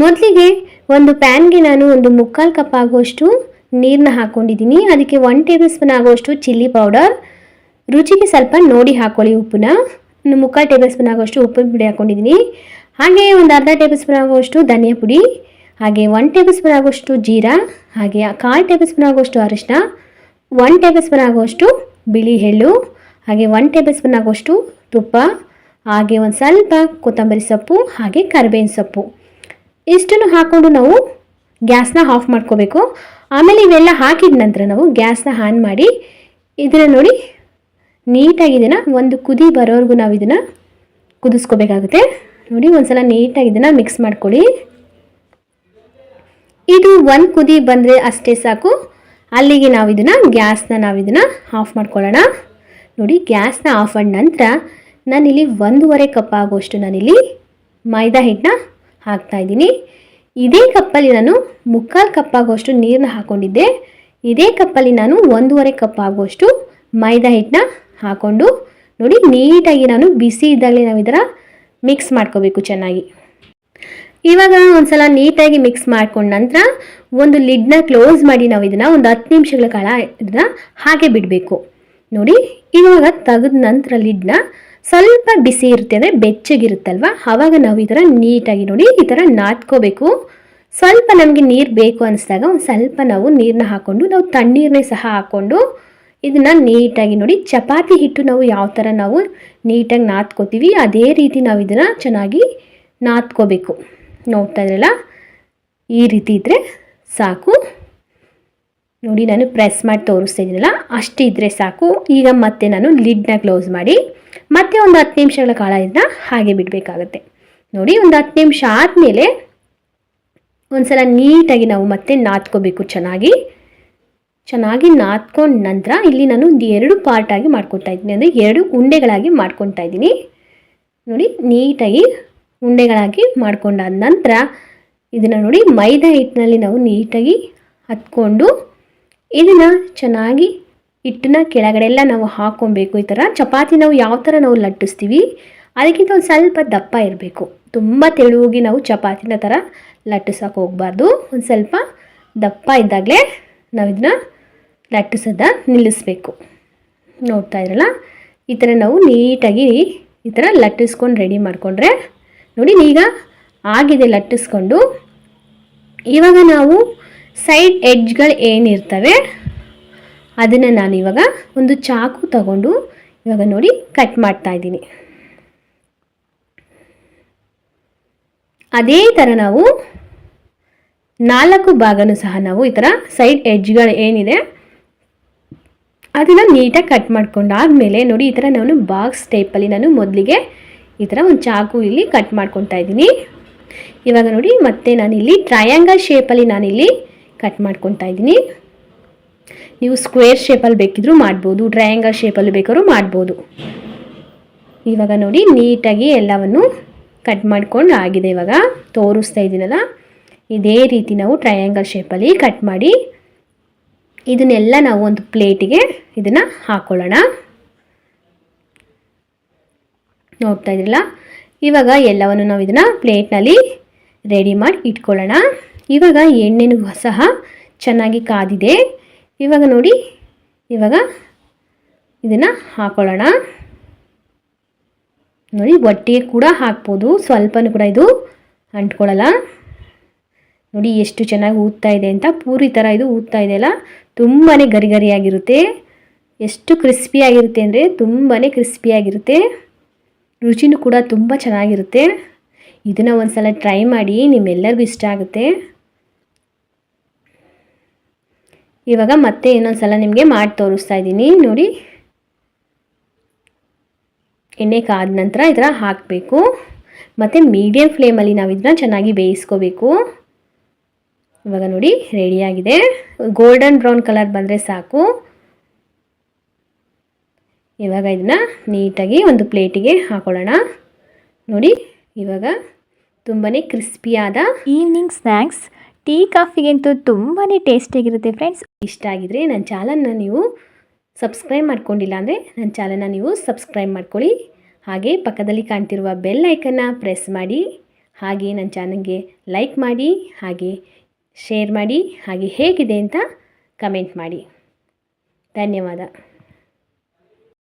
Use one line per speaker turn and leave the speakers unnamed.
ಮೊದಲಿಗೆ ಒಂದು ಪ್ಯಾನ್ಗೆ ನಾನು ಒಂದು ಮುಕ್ಕಾಲು ಕಪ್ ಆಗುವಷ್ಟು ನೀರನ್ನ ಹಾಕ್ಕೊಂಡಿದ್ದೀನಿ. ಅದಕ್ಕೆ 1 ಟೇಬಲ್ ಸ್ಪೂನ್ ಆಗುವಷ್ಟು ಚಿಲ್ಲಿ ಪೌಡರ್, ರುಚಿಗೆ ಸ್ವಲ್ಪ ನೋಡಿ ಹಾಕ್ಕೊಳ್ಳಿ ಉಪ್ಪನ್ನ. ಒಂದು ಮುಕ್ಕಾಲು ಟೇಬಲ್ ಸ್ಪೂನ್ ಆಗುವಷ್ಟು ಉಪ್ಪಿನ ಪುಡಿ ಹಾಕ್ಕೊಂಡಿದ್ದೀನಿ. ಹಾಗೆ ಒಂದು ಅರ್ಧ ಟೇಬಲ್ ಸ್ಪೂನ್ ಆಗುವಷ್ಟು ಧನಿಯಾ ಪುಡಿ, ಹಾಗೆ 1 ಟೇಬಲ್ ಸ್ಪೂನ್ ಆಗುವಷ್ಟು ಜೀರಾ, ಹಾಗೆ 1/4 ಟೇಬಲ್ ಸ್ಪೂನ್ ಆಗುವಷ್ಟು ಅರಿಶಿನ, 1 ಟೇಬಲ್ ಸ್ಪೂನ್ ಆಗುವಷ್ಟು ಬಿಳಿ ಎಳ್ಳು, ಹಾಗೆ 1 ಟೇಬಲ್ ಸ್ಪೂನ್ ಆಗುವಷ್ಟು ತುಪ್ಪ, ಹಾಗೆ ಒಂದು ಸ್ವಲ್ಪ ಕೊತ್ತಂಬರಿ ಸೊಪ್ಪು, ಹಾಗೆ ಕರಿಬೇವಿನ ಸೊಪ್ಪು. ಇಷ್ಟನ್ನು ಹಾಕ್ಕೊಂಡು ನಾವು ಗ್ಯಾಸ್ನ ಆಫ್ ಮಾಡ್ಕೋಬೇಕು. ಆಮೇಲೆ ಇವೆಲ್ಲ ಹಾಕಿದ ನಂತರ ನಾವು ಗ್ಯಾಸ್ನ ಆನ್ ಮಾಡಿ ಇದನ್ನು ನೋಡಿ ನೀಟಾಗಿ ಇದನ್ನು ಒಂದು ಕುದಿ ಬರೋವರೆಗೂ ನಾವು ಇದನ್ನು ಕುದಿಸ್ಕೋಬೇಕಾಗುತ್ತೆ. ನೋಡಿ ಒಂದ್ಸಲ ನೀಟಾಗಿ ಇದನ್ನು ಮಿಕ್ಸ್ ಮಾಡ್ಕೊಳ್ಳಿ. ಇದು ಒಂದು ಕುದಿ ಬಂದರೆ ಅಷ್ಟೇ ಸಾಕು. ಅಲ್ಲಿಗೆ ನಾವು ಇದನ್ನು ಆಫ್ ಮಾಡ್ಕೊಳ್ಳೋಣ. ನೋಡಿ ಗ್ಯಾಸ್ನ ಆಫ್ ಆದ ನಂತರ ನಾನಿಲ್ಲಿ 1.5 ಕಪ್ ಆಗುವಷ್ಟು ನಾನಿಲ್ಲಿ ಮೈದಾ ಹಿಟ್ಟನ್ನ ಹಾಕ್ತಾಯಿದ್ದೀನಿ. ಇದೇ ಕಪ್ಪಲ್ಲಿ ನಾನು ಮುಕ್ಕಾಲು ಕಪ್ ಆಗುವಷ್ಟು ನೀರನ್ನ ಹಾಕ್ಕೊಂಡಿದ್ದೆ. ಇದೇ ಕಪ್ಪಲ್ಲಿ ನಾನು 1.5 ಕಪ್ ಆಗುವಷ್ಟು ಮೈದಾ ಹಿಟ್ಟನ್ನ ಹಾಕ್ಕೊಂಡು ನೋಡಿ ನೀಟಾಗಿ ನಾನು ಬಿಸಿ ಇದ್ದಾಗಲೇ ನಾವು ಇದರ ಮಿಕ್ಸ್ ಮಾಡ್ಕೋಬೇಕು ಚೆನ್ನಾಗಿ. ಇವಾಗ ಒಂದು ಸಲ ನೀಟಾಗಿ ಮಿಕ್ಸ್ ಮಾಡ್ಕೊಂಡ ನಂತರ ಒಂದು ಲಿಡ್ನ ಕ್ಲೋಸ್ ಮಾಡಿ ನಾವು ಇದನ್ನು ಒಂದು 10 ನಿಮಿಷಗಳ ಕಾಲ ಇದನ್ನು ಹಾಗೆ ಬಿಡಬೇಕು. ನೋಡಿ ಇವಾಗ ತೆಗೆದ ನಂತರ ಲಿಡ್ನ ಸ್ವಲ್ಪ ಬಿಸಿ ಇರುತ್ತೆ, ಅಂದರೆ ಬೆಚ್ಚಗಿರುತ್ತಲ್ವ, ಆವಾಗ ನಾವು ಈ ಥರ ನೀಟಾಗಿ ನೋಡಿ ಈ ಥರ ನಾದ್ಕೋಬೇಕು. ಸ್ವಲ್ಪ ನಮಗೆ ನೀರು ಬೇಕು ಅನಿಸಿದಾಗ ಒಂದು ಸ್ವಲ್ಪ ನಾವು ನೀರನ್ನ ಹಾಕ್ಕೊಂಡು ನಾವು ತಣ್ಣೀರನ್ನೇ ಸಹ ಹಾಕ್ಕೊಂಡು ಇದನ್ನು ನೀಟಾಗಿ ನೋಡಿ ಚಪಾತಿ ಹಿಟ್ಟು ನಾವು ಯಾವ ಥರ ನಾವು ನೀಟಾಗಿ ನಾದ್ಕೋತೀವಿ ಅದೇ ರೀತಿ ನಾವು ಇದನ್ನು ಚೆನ್ನಾಗಿ ನಾದ್ಕೋಬೇಕು. ನೋಡ್ತಾ ಇದ್ರಲ್ಲ, ಈ ರೀತಿ ಇದ್ದರೆ ಸಾಕು. ನೋಡಿ ನಾನು ಪ್ರೆಸ್ ಮಾಡಿ ತೋರಿಸ್ತಾ ಇದ್ದೀನಲ್ಲ, ಅಷ್ಟು ಇದ್ದರೆ ಸಾಕು. ಈಗ ಮತ್ತೆ ನಾನು ಲಿಡ್ನ ಕ್ಲೋಸ್ ಮಾಡಿ ಮತ್ತೆ ಒಂದು 10 ನಿಮಿಷಗಳ ಕಾಲ ಇದನ್ನ ಹಾಗೆ ಬಿಡಬೇಕಾಗತ್ತೆ. ನೋಡಿ ಒಂದು 10 ನಿಮಿಷ ಆದಮೇಲೆ ಒಂದು ಸಲ ನೀಟಾಗಿ ನಾವು ಮತ್ತೆ ನಾದ್ಕೋಬೇಕು. ಚೆನ್ನಾಗಿ ನಾದ್ಕೊಂಡ ನಂತರ ಇಲ್ಲಿ ನಾನು 2 ಪಾರ್ಟಾಗಿ ಮಾಡ್ಕೊತಾ ಇದ್ದೀನಿ, ಅಂದರೆ 2 ಉಂಡೆಗಳಾಗಿ ಮಾಡ್ಕೊತಾ ಇದ್ದೀನಿ. ನೋಡಿ ನೀಟಾಗಿ ಉಂಡೆಗಳಾಗಿ ಮಾಡ್ಕೊಂಡಾದ ನಂತರ ಇದನ್ನು ನೋಡಿ ಮೈದಾ ಹಿಟ್ಟಿನಲ್ಲಿ ನಾವು ನೀಟಾಗಿ ಹತ್ಕೊಂಡು ಇದನ್ನು ಚೆನ್ನಾಗಿ ಹಿಟ್ಟನ್ನ ಕೆಳಗಡೆ ಎಲ್ಲ ನಾವು ಹಾಕ್ಕೊಬೇಕು. ಈ ಥರ ಚಪಾತಿ ನಾವು ಯಾವ ಥರ ನಾವು ಲಟ್ಟಿಸ್ತೀವಿ ಅದಕ್ಕಿಂತ ಒಂದು ಸ್ವಲ್ಪ ದಪ್ಪ ಇರಬೇಕು. ತುಂಬ ತೆಳುವಾಗಿ ನಾವು ಚಪಾತಿನ ಥರ ಲಟ್ಟಿಸೋಕೆ ಹೋಗಬಾರ್ದು. ಒಂದು ಸ್ವಲ್ಪ ದಪ್ಪ ಇದ್ದಾಗಲೇ ನಾವು ಇದನ್ನ ಲಟ್ಟಿಸೋದ ನಿಲ್ಲಿಸಬೇಕು. ನೋಡ್ತಾ ಇರಲ್ಲ, ಈ ಥರ ನಾವು ನೀಟಾಗಿ ಈ ಥರ ಲಟ್ಟಿಸ್ಕೊಂಡು ರೆಡಿ ಮಾಡಿಕೊಂಡ್ರೆ ನೋಡಿ ಈಗ ಆಗಿದೆ ಲಟ್ಟಿಸ್ಕೊಂಡು. ಇವಾಗ ನಾವು ಸೈಡ್ ಎಡ್ಜ್ಗಳು ಏನಿರ್ತವೆ ಅದನ್ನು ನಾನು ಇವಾಗ ಒಂದು ಚಾಕು ತಗೊಂಡು ಇವಾಗ ನೋಡಿ ಕಟ್ ಮಾಡ್ತಾ ಇದ್ದೀನಿ. ಅದೇ ಥರ ನಾವು 4 ಭಾಗನೂ ಸಹ ನಾವು ಈ ಥರ ಸೈಡ್ ಎಡ್ಜ್ಗಳು ಏನಿದೆ ಅದನ್ನು ನೀಟಾಗಿ ಕಟ್ ಮಾಡ್ಕೊಂಡಾದಮೇಲೆ ನೋಡಿ ಈ ಥರ ನಾನು ಬಾಕ್ಸ್ ಟೈಪಲ್ಲಿ ನಾನು ಮೊದಲಿಗೆ ಈ ಥರ ಒಂದು ಚಾಕು ಇಲ್ಲಿ ಕಟ್ ಮಾಡ್ಕೊತಾ ಇದ್ದೀನಿ. ಇವಾಗ ನೋಡಿ ಮತ್ತೆ ನಾನಿಲ್ಲಿ ಟ್ರಯಾಂಗಲ್ ಶೇಪಲ್ಲಿ ನಾನಿಲ್ಲಿ ಕಟ್ ಮಾಡ್ಕೊತಾ ಇದ್ದೀನಿ. ನೀವು ಸ್ಕ್ವೇರ್ ಶೇಪಲ್ಲಿ ಬೇಕಿದ್ರೂ ಮಾಡ್ಬೋದು, ಟ್ರಯಾಂಗಲ್ ಶೇಪಲ್ಲಿ ಬೇಕಾದ್ರೂ ಮಾಡ್ಬೋದು. ಇವಾಗ ನೋಡಿ ನೀಟಾಗಿ ಎಲ್ಲವನ್ನು ಕಟ್ ಮಾಡ್ಕೊಂಡು ಆಗಿದೆ. ಇವಾಗ ತೋರಿಸ್ತಾ ಇದ್ದೀನಲ್ಲ, ಇದೇ ರೀತಿ ನಾವು ಟ್ರಯಾಂಗಲ್ ಶೇಪಲ್ಲಿ ಕಟ್ ಮಾಡಿ ಇದನ್ನೆಲ್ಲ ನಾವು ಒಂದು ಪ್ಲೇಟಿಗೆ ಇದನ್ನು ಹಾಕ್ಕೊಳ್ಳೋಣ. ನೋಡ್ತಾ ಇದ್ರಲ್ಲ, ಇವಾಗ ಎಲ್ಲವನ್ನು ನಾವು ಇದನ್ನು ಪ್ಲೇಟ್ನಲ್ಲಿ ರೆಡಿ ಮಾಡಿ ಇಟ್ಕೊಳ್ಳೋಣ. ಇವಾಗ ಎಣ್ಣೆನೂ ಸಹ ಚೆನ್ನಾಗಿ ಕಾದಿದೆ. ಇವಾಗ ನೋಡಿ ಇವಾಗ ಇದನ್ನು ಹಾಕ್ಕೊಳ್ಳೋಣ. ನೋಡಿ ಒಟ್ಟಿಗೆ ಕೂಡ ಹಾಕ್ಬೋದು, ಸ್ವಲ್ಪನೂ ಕೂಡ ಇದು ಅಂಟ್ಕೊಳ್ಳಲ್ಲ. ನೋಡಿ ಎಷ್ಟು ಚೆನ್ನಾಗಿ ಊದ್ತಾ ಇದೆ ಅಂತ, ಪೂರಿ ಥರ ಇದು ಊದ್ತಾ ಇದೆಯಲ್ಲ, ತುಂಬಾ ಗರಿಗರಿಯಾಗಿರುತ್ತೆ. ಎಷ್ಟು ಕ್ರಿಸ್ಪಿಯಾಗಿರುತ್ತೆ ಅಂದರೆ ತುಂಬಾ ಕ್ರಿಸ್ಪಿಯಾಗಿರುತ್ತೆ. ರುಚಿನೂ ಕೂಡ ತುಂಬ ಚೆನ್ನಾಗಿರುತ್ತೆ. ಇದನ್ನು ಒಂದು ಸಲ ಟ್ರೈ ಮಾಡಿ, ನಿಮ್ಮೆಲ್ಲರಿಗೂ ಇಷ್ಟ ಆಗುತ್ತೆ. ಇವಾಗ ಮತ್ತೆ ಇನ್ನೊಂದು ಸಲ ನಿಮಗೆ ಮಾಡಿ ತೋರಿಸ್ತಾ ಇದ್ದೀನಿ. ನೋಡಿ ಎಣ್ಣೆ ಕಾದ ನಂತರ ಈ ಥರ ಹಾಕಬೇಕು. ಮತ್ತು ಮೀಡಿಯಮ್ ಫ್ಲೇಮಲ್ಲಿ ನಾವು ಇದನ್ನ ಚೆನ್ನಾಗಿ ಬೇಯಿಸ್ಕೋಬೇಕು. ಇವಾಗ ನೋಡಿ ರೆಡಿಯಾಗಿದೆ. ಗೋಲ್ಡನ್ ಬ್ರೌನ್ ಕಲರ್ ಬಂದರೆ ಸಾಕು. ಇವಾಗ ಇದನ್ನ ನೀಟಾಗಿ ಒಂದು ಪ್ಲೇಟಿಗೆ ಹಾಕೊಳ್ಳೋಣ. ನೋಡಿ ಇವಾಗ ತುಂಬಾ ಕ್ರಿಸ್ಪಿಯಾದ
ಈವ್ನಿಂಗ್ ಸ್ನ್ಯಾಕ್ಸ್ ಟೀ ಕಾಫಿಗಂತೂ ತುಂಬಾ ಟೇಸ್ಟಿಯಾಗಿರುತ್ತೆ ಫ್ರೆಂಡ್ಸ್.
ಇಷ್ಟ ಆಗಿದ್ರೆ ನನ್ನ ಚಾನಲ್ನ ನೀವು ಸಬ್ಸ್ಕ್ರೈಬ್ ಮಾಡ್ಕೊಂಡಿಲ್ಲ ಅಂದರೆ ನನ್ನ ಚಾನಲ್ನ ನೀವು ಸಬ್ಸ್ಕ್ರೈಬ್ ಮಾಡ್ಕೊಳ್ಳಿ. ಹಾಗೆ ಪಕ್ಕದಲ್ಲಿ ಕಾಣ್ತಿರುವ ಬೆಲ್ ಐಕನ್ನ ಪ್ರೆಸ್ ಮಾಡಿ. ಹಾಗೆ ನನ್ನ ಚಾನಲ್ಗೆ ಲೈಕ್ ಮಾಡಿ, ಹಾಗೆ ಶೇರ್ ಮಾಡಿ, ಹಾಗೆ ಹೇಗಿದೆ ಅಂತ ಕಮೆಂಟ್ ಮಾಡಿ. ಧನ್ಯವಾದ.